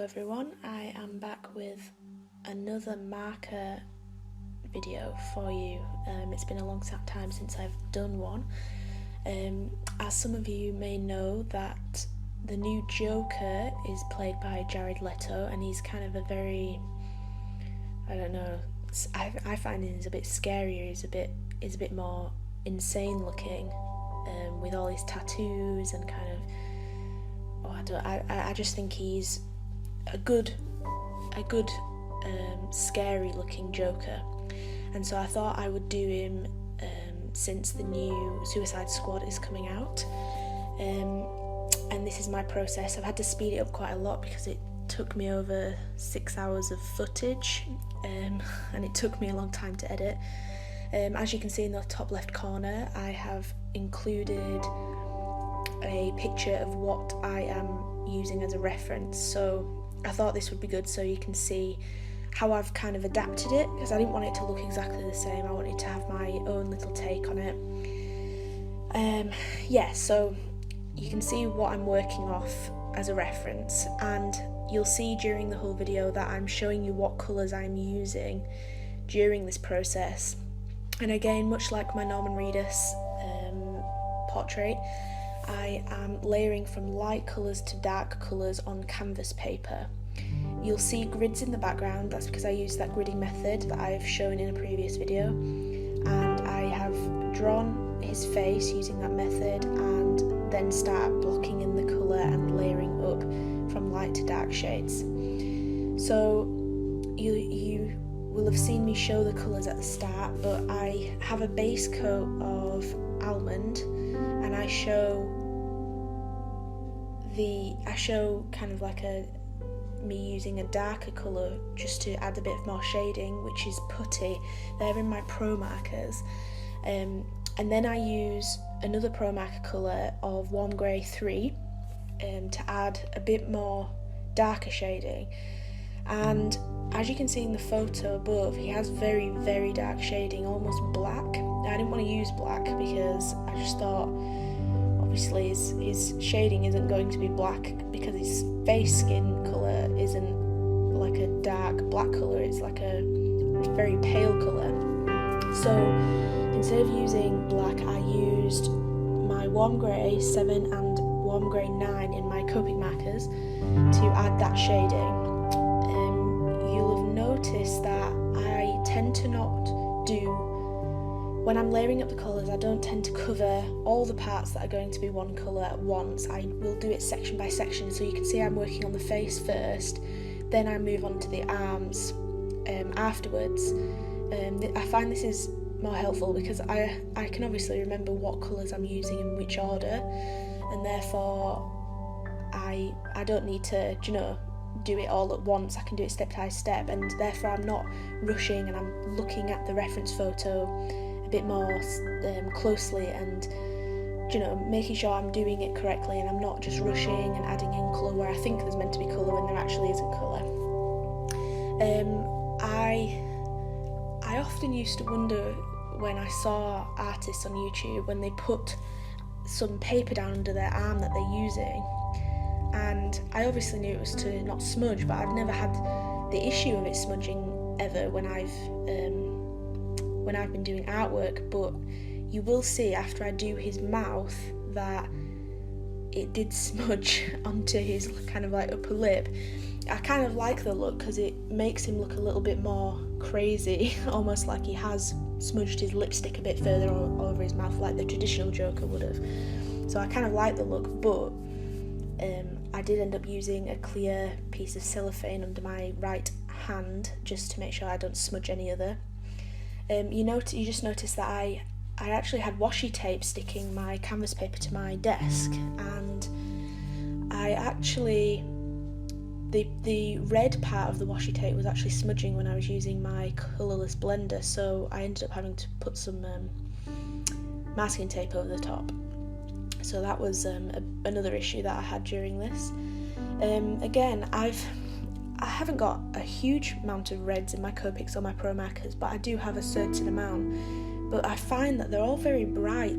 everyone, I am back with another marker video for you. It's been a long time since I've done one. As some of you may know, that the new Joker is played by Leto, and he's kind of a very, I find he's a bit scarier. He's a bit more insane looking, with all his tattoos and kind of. I just think he's a good, scary looking Joker, and so I thought I would do him since the new Suicide Squad is coming out, and this is my process. I've had to speed it up quite a lot because it took me over 6 hours of footage, and it took me a long time to edit. As you can see in the top left corner, I have included a picture of what I am using as a reference, so I thought this would be good so you can see how I've kind of adapted it, because I didn't want it to look exactly the same. I wanted to have my own little take on it. So you can see what I'm working off as a reference, and you'll see during the whole video that I'm showing you what colours I'm using during this process. And again, much like my Norman Reedus portrait, I am layering from light colours to dark colours on canvas paper. You'll see grids in the background. That's because I used that gridding method that I've shown in a previous video, and I have drawn his face using that method and then start blocking in the colour and layering up from light to dark shades. So you will have seen me show the colours at the start, but I have a base coat of almond, and I show kind of like me using a darker colour just to add a bit more shading, which is putty. They're in my Promarkers, and then I use another Promarker colour of Warm Grey 3 to add a bit more darker shading. And as you can see in the photo above, he has very, very dark shading, almost black. Now, I didn't want to use black because I just thought, obviously his shading isn't going to be black because his face skin colour isn't like a dark black colour, it's like a very pale colour. So instead of using black, I used my Warm Grey 7 and Warm Grey 9 in my Copic markers to add that shading. You'll have noticed that I tend to not do, when I'm layering up the colours, I don't tend to cover all the parts that are going to be one colour at once. I will do it section by section, so you can see I'm working on the face first, then I move on to the arms afterwards. I find this is more helpful because I can obviously remember what colours I'm using in which order, and therefore I don't need to, do it all at once. I can do it step by step, and therefore I'm not rushing, and I'm looking at the reference photo a bit more closely, and making sure I'm doing it correctly, and I'm not just rushing and adding in colour where I think there's meant to be colour when there actually isn't colour. I often used to wonder when I saw artists on YouTube when they put some paper down under their arm that they're using, and I obviously knew it was to not smudge, but I've never had the issue of it smudging ever when I've been doing artwork. But you will see after I do his mouth that it did smudge onto his kind of like upper lip. I kind of like the look because it makes him look a little bit more crazy, almost like he has smudged his lipstick a bit further over his mouth like the traditional Joker would have. So I kind of like the look, but I did end up using a clear piece of cellophane under my right hand just to make sure I don't smudge any other. You just noticed that I actually had washi tape sticking my canvas paper to my desk, and I actually the red part of the washi tape was actually smudging when I was using my colourless blender, so I ended up having to put some masking tape over the top. So that was another issue that I had during this. Again, I haven't got a huge amount of reds in my Copics or my Promarkers, but I do have a certain amount. But I find that they're all very bright.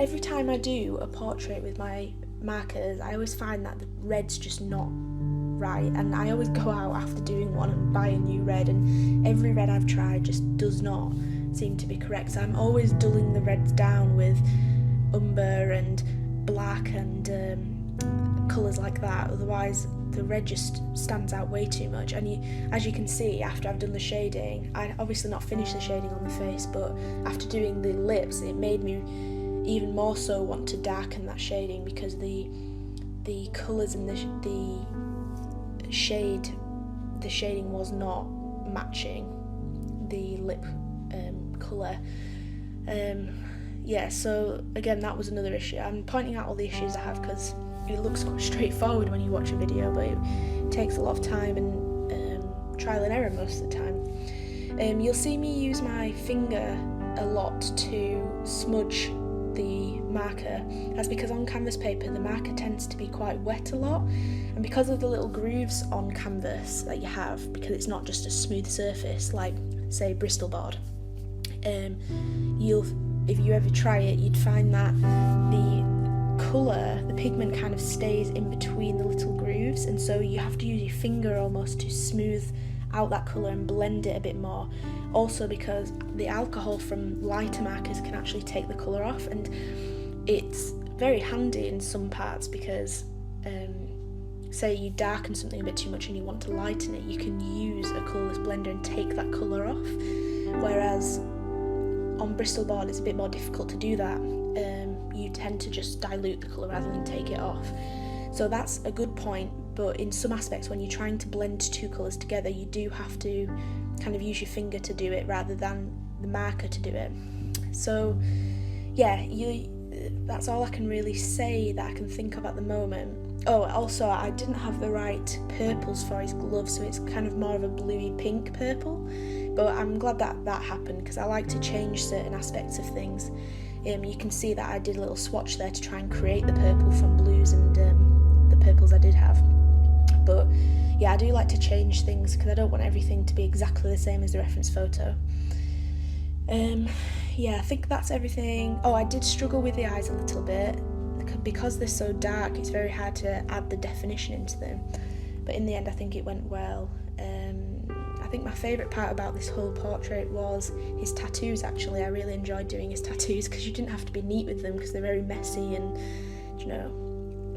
Every time I do a portrait with my markers, I always find that the red's just not right, and I always go out after doing one and buy a new red, and every red I've tried just does not seem to be correct. So I'm always dulling the reds down with umber and black and colours like that, otherwise the red just stands out way too much. And as you can see, after I've done the shading, I obviously not finished the shading on the face, but after doing the lips, it made me even more so want to darken that shading, because the colours and the shading was not matching the lip colour. Yeah, so again, that was another issue. I'm pointing out all the issues I have because it looks quite straightforward when you watch a video, but it takes a lot of time and trial and error most of the time. You'll see me use my finger a lot to smudge the marker. That's because on canvas paper the marker tends to be quite wet a lot, and because of the little grooves on canvas that you have, because it's not just a smooth surface like say Bristol board, if you ever try it, you'd find that the pigment kind of stays in between the little grooves, and so you have to use your finger almost to smooth out that colour and blend it a bit more. Also because the alcohol from lighter markers can actually take the colour off, and it's very handy in some parts because say you darken something a bit too much and you want to lighten it, you can use a colourless blender and take that colour off, whereas on Bristol board it's a bit more difficult to do that. You tend to just dilute the colour rather than take it off. So that's a good point, but in some aspects when you're trying to blend two colours together, you do have to kind of use your finger to do it rather than the marker to do it. So yeah, that's all I can really say that I can think of at the moment. Oh, also I didn't have the right purples for his gloves, so it's kind of more of a bluey pink purple, but I'm glad that happened because I like to change certain aspects of things. You can see that I did a little swatch there to try and create the purple from blues and the purples I did have. But yeah, I do like to change things because I don't want everything to be exactly the same as the reference photo. Yeah, I think that's everything. Oh, I did struggle with the eyes a little bit because they're so dark. It's very hard to add the definition into them, but in the end I think it went well. I think my favourite part about this whole portrait was his tattoos. Actually, I really enjoyed doing his tattoos because you didn't have to be neat with them because they're very messy, and you know,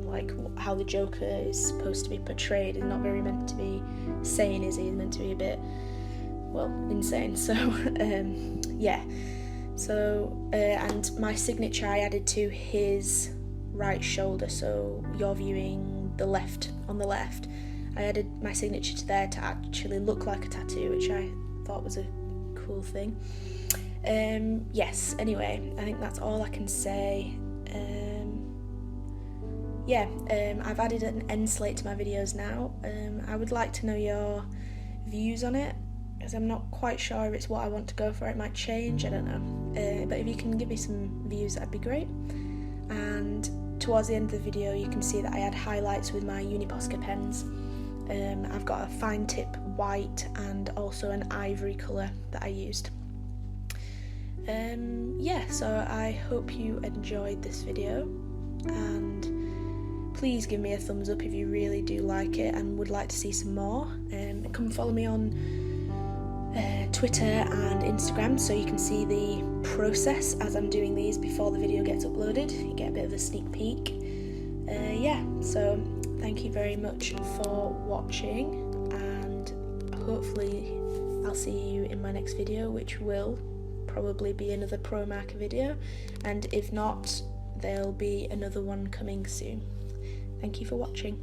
like how the Joker is supposed to be portrayed is not very meant to be sane, is he? He's meant to be a bit, well, insane. So yeah, so and my signature I added to his right shoulder, so you're viewing the left, on the left, I added my signature to there to actually look like a tattoo, which I thought was a cool thing. Yes, anyway, I think that's all I can say. Yeah, I've added an end slate to my videos now. I would like to know your views on it, because I'm not quite sure if it's what I want to go for. It might change, I don't know. But if you can give me some views, that'd be great. And towards the end of the video, you can see that I add highlights with my Uni Posca pens. I've got a fine tip white and also an ivory colour that I used. Yeah, so I hope you enjoyed this video, and please give me a thumbs up if you really do like it and would like to see some more. Come follow me on Twitter and Instagram so you can see the process as I'm doing these before the video gets uploaded. You get a bit of a sneak peek. Yeah, so thank you very much for watching, and hopefully I'll see you in my next video, which will probably be another Promarker video, and if not, there'll be another one coming soon. Thank you for watching.